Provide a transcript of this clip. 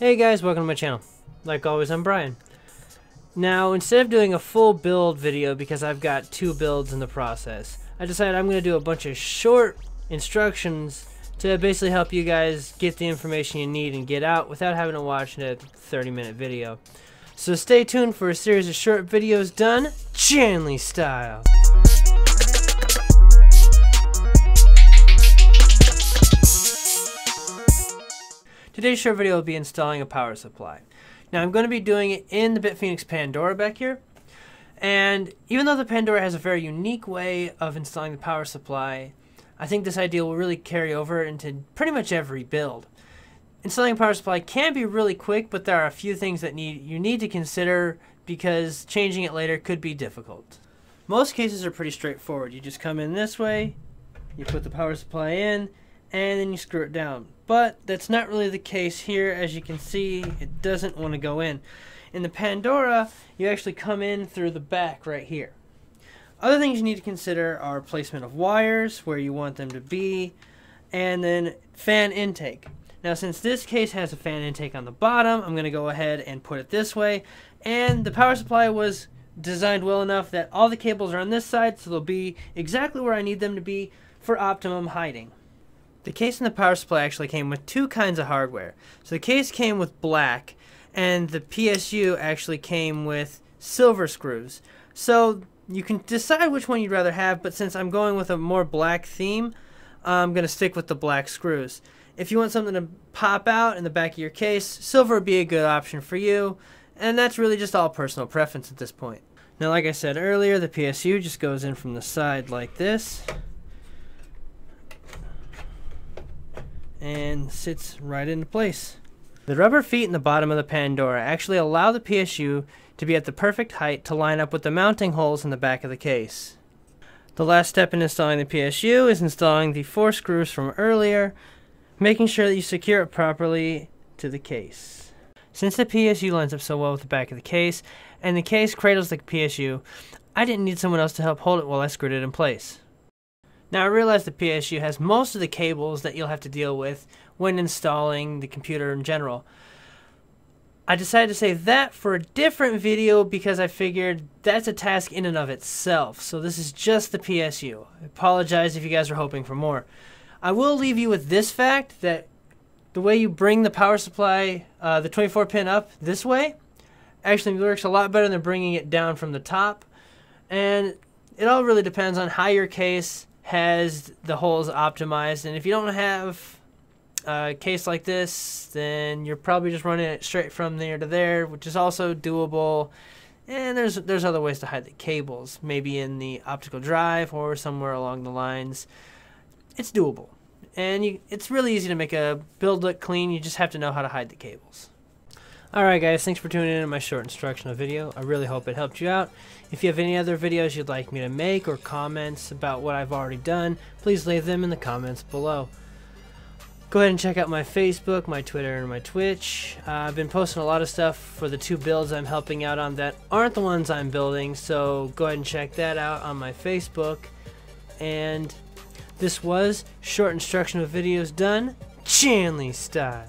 Hey guys, welcome to my channel. Like always, I'm Brian. Now, instead of doing a full build video because I've got 2 builds in the process, I decided I'm going to do a bunch of short instructions to basically help you guys get the information you need and get out without having to watch a 30-minute video. So stay tuned for a series of short videos done Chanley style. Today's short video will be installing a power supply. Now I'm going to be doing it in the Bitfenix Pandora back here. And even though the Pandora has a very unique way of installing the power supply, I think this idea will really carry over into pretty much every build. Installing a power supply can be really quick, but there are a few things that you need to consider because changing it later could be difficult. Most cases are pretty straightforward. You just come in this way, you put the power supply in, and then you screw it down. But that's not really the case here. As you can see, it doesn't want to go in. In the Pandora, you actually come in through the back right here. Other things you need to consider are placement of wires, where you want them to be, and then fan intake. Now, since this case has a fan intake on the bottom, I'm going to go ahead and put it this way. And the power supply was designed well enough that all the cables are on this side, so they'll be exactly where I need them to be for optimum hiding. The case in the power supply actually came with 2 kinds of hardware. So the case came with black, and the PSU actually came with silver screws. So you can decide which one you'd rather have, but since I'm going with a more black theme, I'm going to stick with the black screws. If you want something to pop out in the back of your case, silver would be a good option for you, and that's really just all personal preference at this point. Now, like I said earlier, the PSU just goes in from the side like this and sits right into place. The rubber feet in the bottom of the Pandora actually allow the PSU to be at the perfect height to line up with the mounting holes in the back of the case. The last step in installing the PSU is installing the 4 screws from earlier, making sure that you secure it properly to the case. Since the PSU lines up so well with the back of the case, and the case cradles the PSU, I didn't need someone else to help hold it while I screwed it in place. Now I realize the PSU has most of the cables that you'll have to deal with when installing the computer in general. I decided to save that for a different video because I figured that's a task in and of itself. So this is just the PSU. I apologize if you guys are hoping for more. I will leave you with this fact that the way you bring the power supply, the 24 pin up this way, actually works a lot better than bringing it down from the top. And it all really depends on how your case has the holes optimized, and if you don't have a case like this, then you're probably just running it straight from there to there, which is also doable. And there's other ways to hide the cables, maybe in the optical drive or somewhere along the lines. It's doable, and it's really easy to make a build look clean. You just have to know how to hide the cables. Alright guys, thanks for tuning in to my short instructional video. I really hope it helped you out. If you have any other videos you'd like me to make or comments about what I've already done, please leave them in the comments below. Go ahead and check out my Facebook, my Twitter, and my Twitch. I've been posting a lot of stuff for the 2 builds I'm helping out on that aren't the ones I'm building, so go ahead and check that out on my Facebook. And this was short instructional videos done Chanley style.